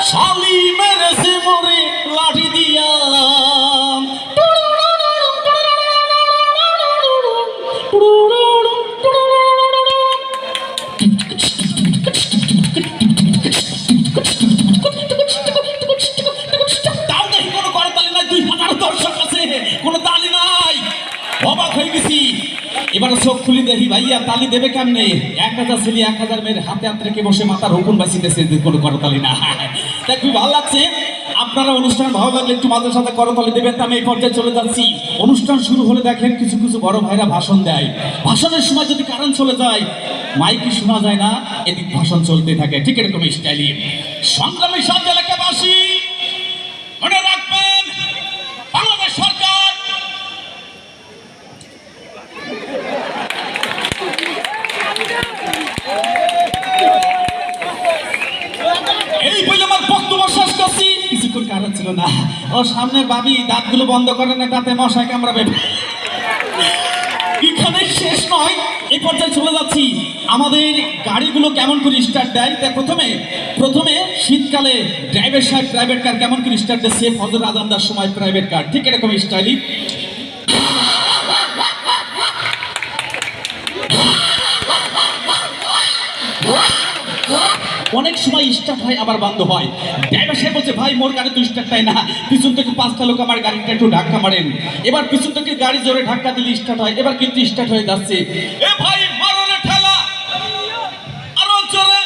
শালি মেরেছে মোরে লাঠি দিয়া। তাও দেখি কোনো করতালি নাই, 2000 দর্শক আছে, কোনো তালি নাই। অবাক হয়ে গেছি। এবার চোখ খুলি দেখি ভাইয়া তালি দেবে কেমনে? 1000 ছেলে 1000 মেয়ের হাতে হাত রেখে বসে মাথার হুকুম বাঁচিতেছে, কোনো করতালি না। তাই খুব ভালো লাগছে। আপনারা অনুষ্ঠান ভালো লাগলে একটু মাঝে সাথে করতালি দেবেন। আমি এই পর্যায়ে চলে যাচ্ছি। অনুষ্ঠান শুরু হলে দেখেন কিছু কিছু বড় ভাইরা ভাষণ দেয়। ভাষণের সময় যদি কারেন্ট চলে যায়, মাইকে শোনা যায় না, এদিক ভাষণ চলতে থাকে। ঠিক এরকম স্টাইলি। সংগ্রামী সব এলাকাবাসী মনে রাখবেন, বাংলাদেশ সরকার এই বলে আমার বক্তব্য শেষ করছি। কিছুক্ষণ কারণ ছিল না। ও সামনের ভাবি দাঁতগুলো বন্ধ করে না, তাতে মশাই কামড়াবে। এখানে শেষ নয়, এই পর্যায়ে চলে যাচ্ছি। আমাদের গাড়িগুলো কেমন করে স্টার্ট দেয়, তাই প্রথমে শীতকালে ড্রাইভার সাহেব প্রাইভেট কার কেমন করে স্টার্ট দিচ্ছে, ফজর আজান দেওয়ার সময় প্রাইভেট কার ঠিক এরকম স্টাইলি। অনেক সময় স্টার্ট হয় আবার বন্ধ হয়। ড্রাইভার সাহেব বলছে, ভাই মোর গাড়ি তো স্টার্ট হয় না, পিছন থেকে 5টা লোক আমার গাড়িটা একটু ধাক্কা মারেন। এবার পিছন থেকে গাড়ি জোরে ধাক্কা দিলে স্টার্ট হয়। এবার কিন্তু স্টার্ট হয়ে যাচ্ছে। এ ভাই মারো রে ঠেলা, আরো জোরে।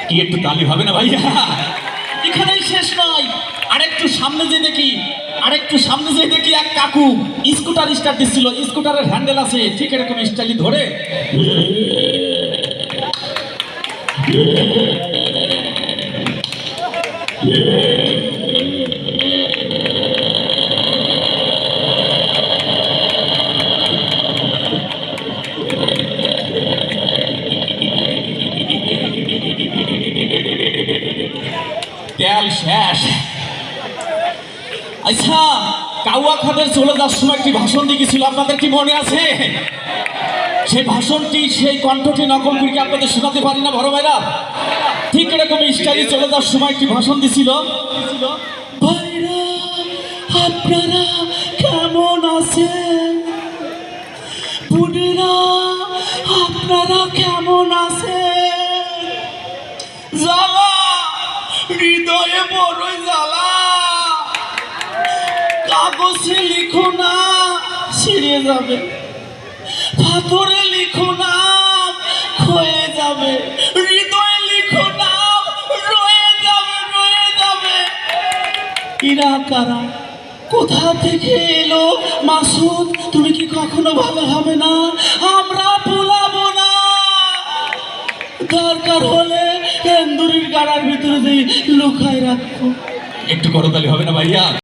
কি একটু তালি হবে না ভাইয়া? এখানেই শেষ নয়, আরেকটু সামনে যে দেখি এক কাকু স্কুটার স্টার্ট দিচ্ছিল। স্কুটারের হ্যান্ডেল আছে, ঠিক এরকম স্টাইলি ধরে তেল শেষ। আচ্ছা, কাউয়া খাদের চলে যাওয়ার সময় একটি ভাষণ দিয়েছিল, আপনাদের কি মনে আছে? সেই ভাষণটি, সেই কণ্ঠটি নকল করে আপনাদের শোনাতে পারি না বড় ভাইরা? ঠিক এরকম স্টাইলে চলে যাওয়ার সময় একটি ভাষণ দিছিল। ভাইরা আপনারা কেমন আছেন? বুড়িরা আপনারা কেমন আছেন? জ্বালা হৃদয়ে বড়ই জ্বালা, কাগজে লিখো না ছিঁড়ে যাবে, পাথরে লিখো না ক্ষয়ে যাবে, হৃদয়ে লিখো না রয়ে যাবে। এরা কারা, কোথা থেকে এলো? মাসুদ, তুমি কি কখনো ভালো হবে না? আমরা ভুলাবো না। দরকার হলে এন্দুরির গাড়ার ভিতরে দিয়ে লুকায় রাখবো। একটু করতালি হবে না ভাইয়া?